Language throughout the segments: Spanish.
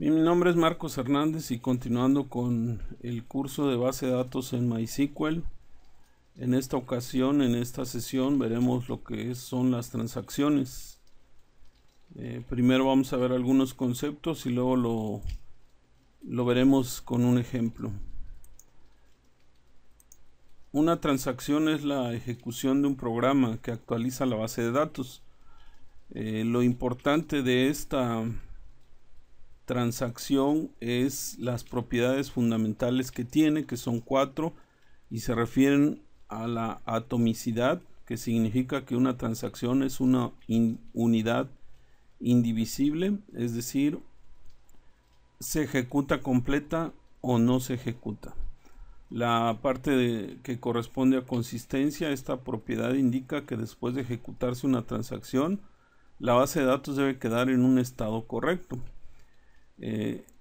Bien, mi nombre es Marcos Hernández y continuando con el curso de base de datos en MySQL, en esta ocasión, en esta sesión, veremos lo que son las transacciones. Primero vamos a ver algunos conceptos y luego lo veremos con un ejemplo. Una transacción es la ejecución de un programa que actualiza la base de datos. Lo importante de esta transacción es las propiedades fundamentales que tiene, que son 4, y se refieren a la atomicidad, que significa que una transacción es una unidad indivisible, es decir, se ejecuta completa o no se ejecuta. La parte que corresponde a consistencia, esta propiedad indica que después de ejecutarse una transacción, la base de datos debe quedar en un estado correcto.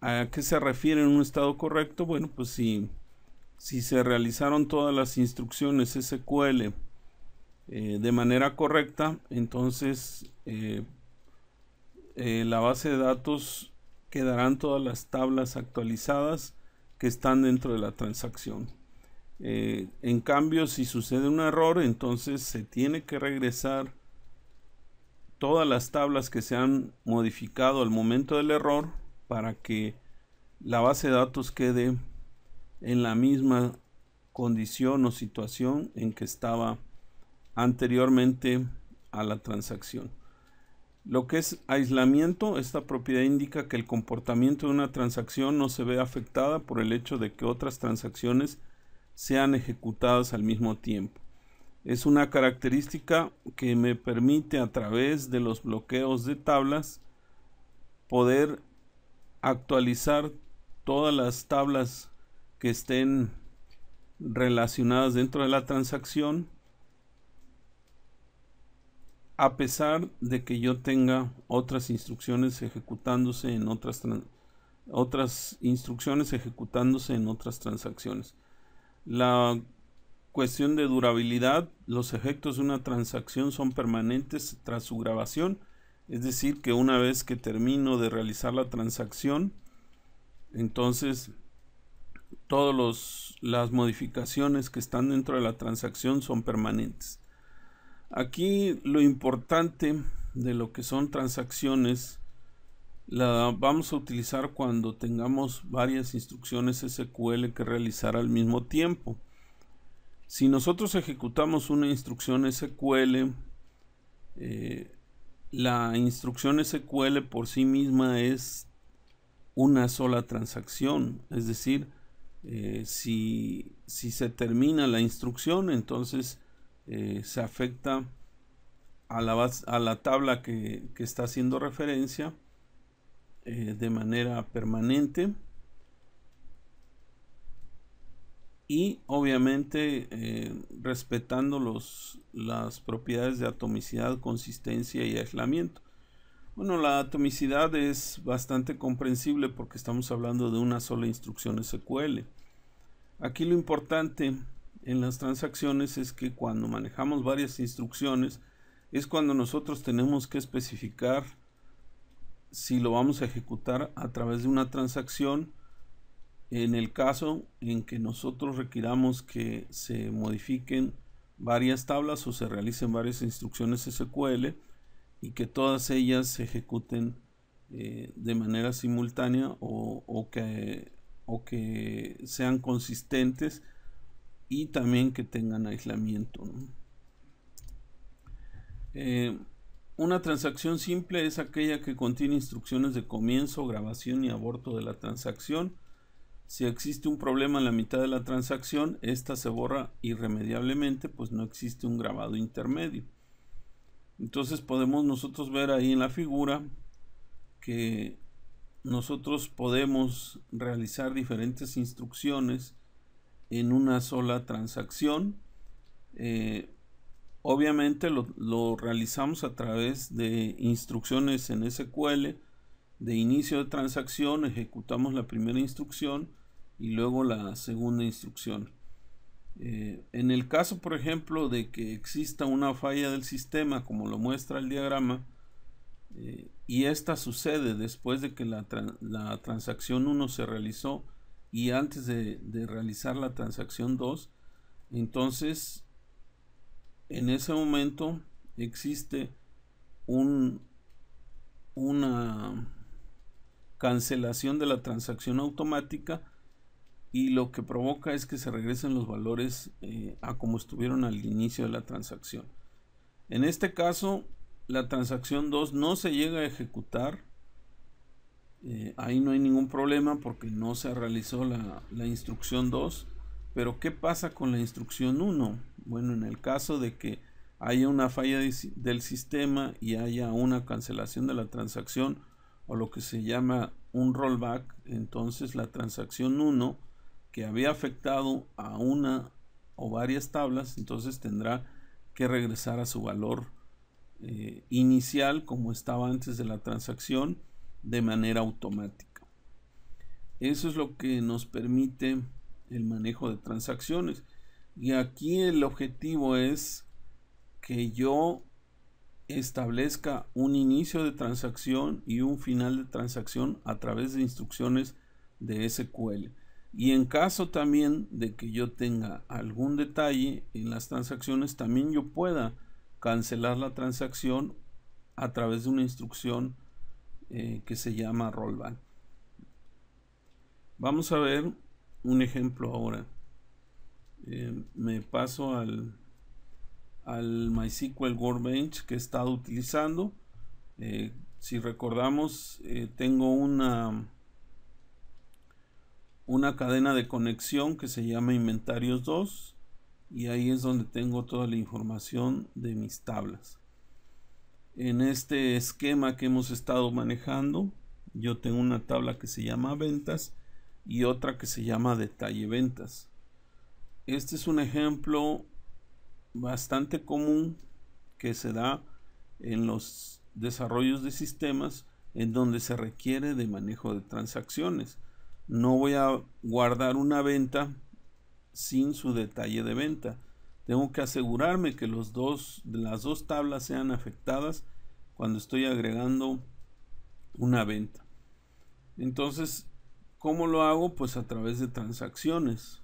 ¿A qué se refiere en un estado correcto? Bueno, pues si se realizaron todas las instrucciones SQL de manera correcta, entonces la base de datos quedarán todas las tablas actualizadas que están dentro de la transacción. En cambio, si sucede un error, entonces se tiene que regresar todas las tablas que se han modificado al momento del error para que la base de datos quede en la misma condición o situación en que estaba anteriormente a la transacción. Lo que es aislamiento, esta propiedad indica que el comportamiento de una transacción no se ve afectada por el hecho de que otras transacciones sean ejecutadas al mismo tiempo. Es una característica que me permite, a través de los bloqueos de tablas, poder actualizar todas las tablas que estén relacionadas dentro de la transacción, a pesar de que yo tenga otras instrucciones ejecutándose en otras transacciones. La cuestión de durabilidad: los efectos de una transacción son permanentes tras su grabación, es decir, que una vez que termino de realizar la transacción, entonces todas las modificaciones que están dentro de la transacción son permanentes. Aquí lo importante de lo que son transacciones la vamos a utilizar cuando tengamos varias instrucciones SQL que realizar al mismo tiempo. Si nosotros ejecutamos una instrucción SQL, la instrucción SQL por sí misma es una sola transacción, es decir, si se termina la instrucción, entonces se afecta a la tabla que está haciendo referencia de manera permanente, y obviamente respetando las propiedades de atomicidad, consistencia y aislamiento. Bueno, la atomicidad es bastante comprensible porque estamos hablando de una sola instrucción SQL. Aquí lo importante en las transacciones es que cuando manejamos varias instrucciones es cuando nosotros tenemos que especificar si lo vamos a ejecutar a través de una transacción, en el caso en que nosotros requiramos que se modifiquen varias tablas o se realicen varias instrucciones SQL y que todas ellas se ejecuten de manera simultánea o que sean consistentes y también que tengan aislamiento, ¿no? Una transacción simple es aquella que contiene instrucciones de comienzo, grabación y aborto de la transacción. Si existe un problema en la mitad de la transacción, esta se borra irremediablemente, pues no existe un grabado intermedio. Entonces podemos nosotros ver ahí en la figura que nosotros podemos realizar diferentes instrucciones en una sola transacción. Obviamente lo realizamos a través de instrucciones en SQL. De inicio de transacción ejecutamos la primera instrucción y luego la segunda instrucción. En el caso, por ejemplo, de que exista una falla del sistema, como lo muestra el diagrama, y esta sucede después de que la transacción 1 se realizó y antes de realizar la transacción 2, entonces en ese momento existe una cancelación de la transacción automática, y lo que provoca es que se regresen los valores a como estuvieron al inicio de la transacción. En este caso, la transacción 2 no se llega a ejecutar. Ahí no hay ningún problema porque no se realizó la instrucción 2. Pero ¿qué pasa con la instrucción 1? Bueno, en el caso de que haya una falla del sistema y haya una cancelación de la transacción, o lo que se llama un rollback, entonces la transacción 1 que había afectado a una o varias tablas, entonces tendrá que regresar a su valor inicial como estaba antes de la transacción de manera automática. Eso es lo que nos permite el manejo de transacciones, y aquí el objetivo es que yo establezca un inicio de transacción y un final de transacción a través de instrucciones de SQL. Y en caso también de que yo tenga algún detalle en las transacciones, también yo pueda cancelar la transacción a través de una instrucción que se llama rollback. Vamos a ver un ejemplo ahora. Me paso al MySQL Workbench que he estado utilizando. Si recordamos, tengo una cadena de conexión que se llama inventarios 2, y ahí es donde tengo toda la información de mis tablas. En este esquema que hemos estado manejando, yo tengo una tabla que se llama ventas y otra que se llama detalle ventas. Este es un ejemplo bastante común que se da en los desarrollos de sistemas en donde se requiere de manejo de transacciones. No voy a guardar una venta sin su detalle de venta. Tengo que asegurarme que las dos tablas sean afectadas cuando estoy agregando una venta. Entonces, ¿cómo lo hago? Pues a través de transacciones.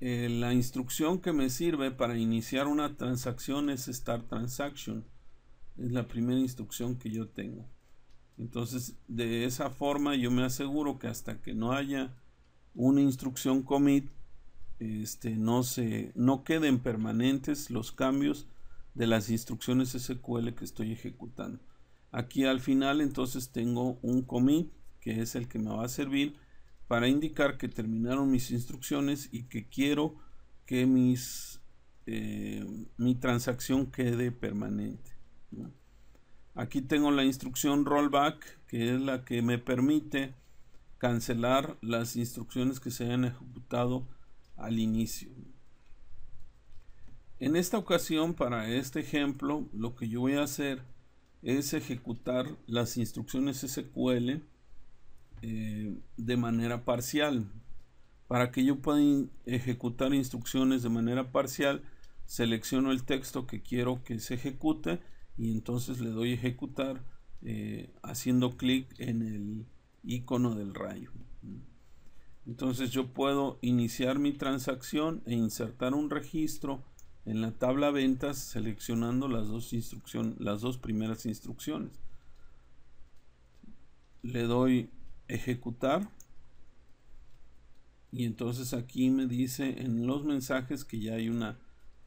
La instrucción que me sirve para iniciar una transacción es Start Transaction. Es la primera instrucción que yo tengo. Entonces, de esa forma yo me aseguro que hasta que no haya una instrucción commit, no queden permanentes los cambios de las instrucciones SQL que estoy ejecutando. Aquí al final entonces tengo un commit que es el que me va a servir para indicar que terminaron mis instrucciones y que quiero que mi transacción quede permanente, ¿no? Aquí tengo la instrucción rollback, que es la que me permite cancelar las instrucciones que se hayan ejecutado al inicio. En esta ocasión, para este ejemplo, lo que yo voy a hacer es ejecutar las instrucciones SQL de manera parcial. Para que yo pueda ejecutar instrucciones de manera parcial, selecciono el texto que quiero que se ejecute y entonces le doy ejecutar haciendo clic en el icono del rayo. Entonces yo puedo iniciar mi transacción e insertar un registro en la tabla ventas seleccionando las dos primeras instrucciones. Le doy ejecutar y entonces aquí me dice en los mensajes que ya hay una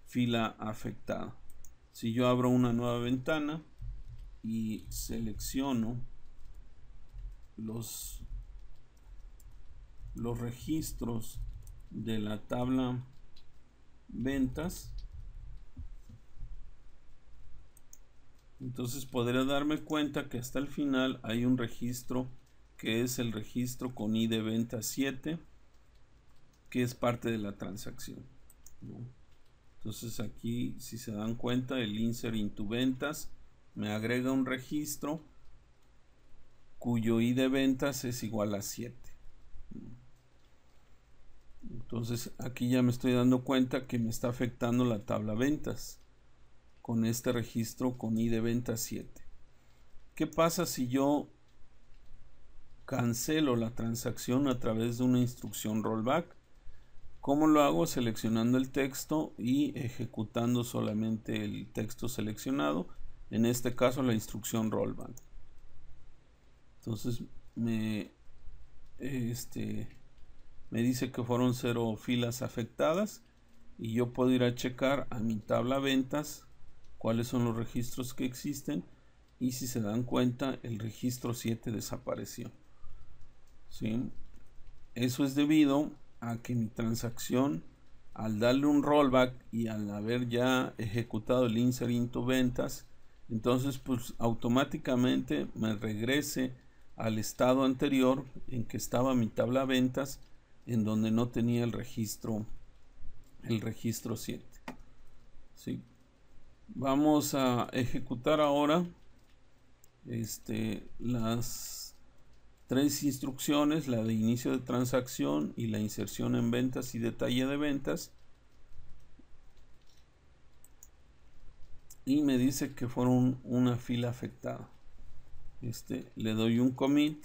fila afectada. Si yo abro una nueva ventana y selecciono los registros de la tabla ventas, entonces podré darme cuenta que hasta el final hay un registro que es el registro con ID venta 7, que es parte de la transacción, ¿no? Entonces aquí, si se dan cuenta, el insert into ventas me agrega un registro cuyo ID ventas es igual a 7. Entonces aquí ya me estoy dando cuenta que me está afectando la tabla ventas con este registro con ID ventas 7. ¿Qué pasa si yo cancelo la transacción a través de una instrucción rollback? ¿Cómo lo hago? Seleccionando el texto y ejecutando solamente el texto seleccionado, en este caso la instrucción rollback. Entonces me dice que fueron 0 filas afectadas y yo puedo ir a checar a mi tabla ventas cuáles son los registros que existen, y si se dan cuenta, el registro 7 desapareció. ¿Sí? Eso es debido a que mi transacción, al darle un rollback y al haber ya ejecutado el insert into ventas, entonces pues automáticamente me regrese al estado anterior en que estaba mi tabla ventas, en donde no tenía el registro 7. ¿Sí? Vamos a ejecutar ahora las 3 instrucciones, la de inicio de transacción y la inserción en ventas y detalle de ventas, y me dice que fueron una fila afectada. Le doy un commit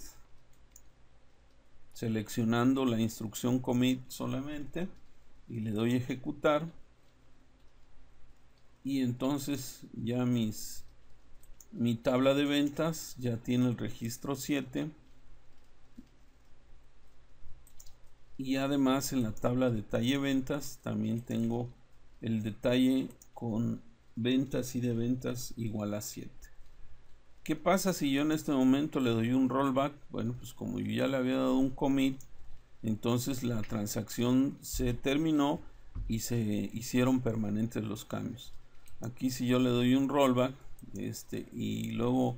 seleccionando la instrucción commit solamente y le doy ejecutar, y entonces ya mi tabla de ventas ya tiene el registro 7, y además en la tabla detalle ventas también tengo el detalle con ventas y de ventas igual a 7. ¿Qué pasa si yo en este momento le doy un rollback? Bueno, pues como yo ya le había dado un commit, entonces la transacción se terminó y se hicieron permanentes los cambios. Aquí si yo le doy un rollback y luego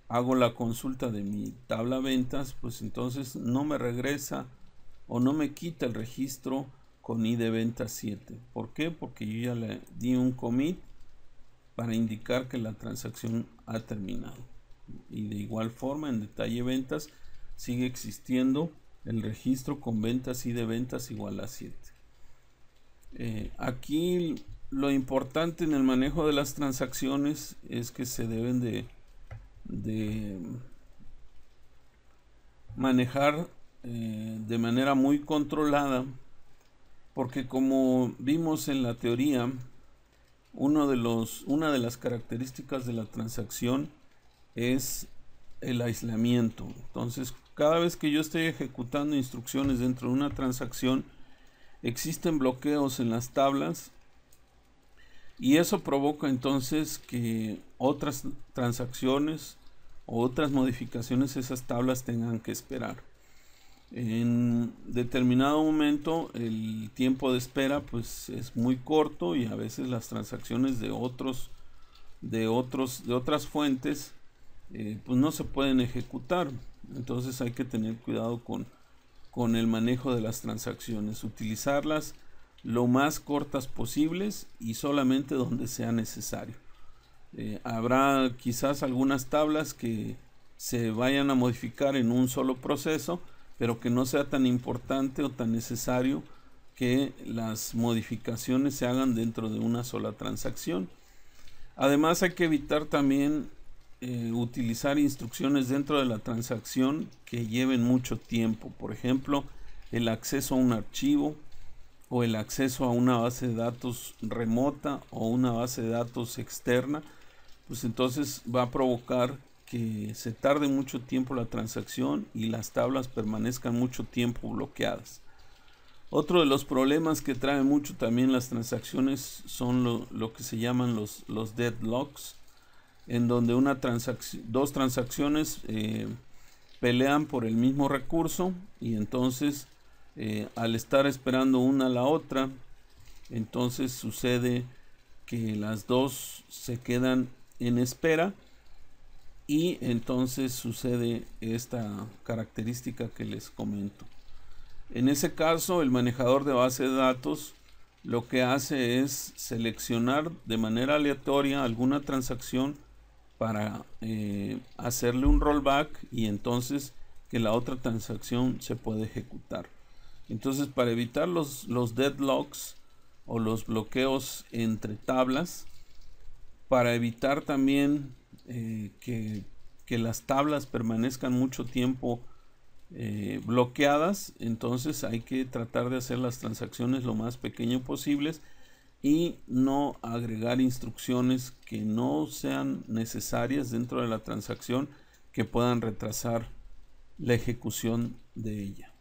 hago la consulta de mi tabla ventas, pues entonces no me regresa o no me quita el registro con i de ventas 7. ¿Por qué? Porque yo ya le di un commit para indicar que la transacción ha terminado. Y de igual forma en detalle ventas sigue existiendo el registro con ventas y de ventas igual a 7. Aquí lo importante en el manejo de las transacciones es que se deben de manejar de manera muy controlada, porque como vimos en la teoría, una de las características de la transacción es el aislamiento. Entonces, cada vez que yo estoy ejecutando instrucciones dentro de una transacción, existen bloqueos en las tablas, y eso provoca entonces que otras transacciones o otras modificaciones a esas tablas tengan que esperar. En determinado momento el tiempo de espera pues es muy corto, y a veces las transacciones de otras fuentes pues no se pueden ejecutar. Entonces hay que tener cuidado con el manejo de las transacciones, utilizarlas lo más cortas posibles y solamente donde sea necesario. Habrá quizás algunas tablas que se vayan a modificar en un solo proceso, pero que no sea tan importante o tan necesario que las modificaciones se hagan dentro de una sola transacción. Además hay que evitar también utilizar instrucciones dentro de la transacción que lleven mucho tiempo. Por ejemplo, el acceso a un archivo, o el acceso a una base de datos remota o una base de datos externa, pues entonces va a provocar que se tarde mucho tiempo la transacción y las tablas permanezcan mucho tiempo bloqueadas. Otro de los problemas que trae mucho también las transacciones son lo que se llaman los deadlocks, en donde dos transacciones pelean por el mismo recurso, y entonces al estar esperando una a la otra, entonces sucede que las dos se quedan en espera, y entonces sucede esta característica que les comento. En ese caso, el manejador de base de datos lo que hace es seleccionar de manera aleatoria alguna transacción para hacerle un rollback, y entonces que la otra transacción se puede ejecutar. Entonces, para evitar los deadlocks o los bloqueos entre tablas, para evitar también que que las tablas permanezcan mucho tiempo bloqueadas, entonces hay que tratar de hacer las transacciones lo más pequeño posibles y no agregar instrucciones que no sean necesarias dentro de la transacción que puedan retrasar la ejecución de ella.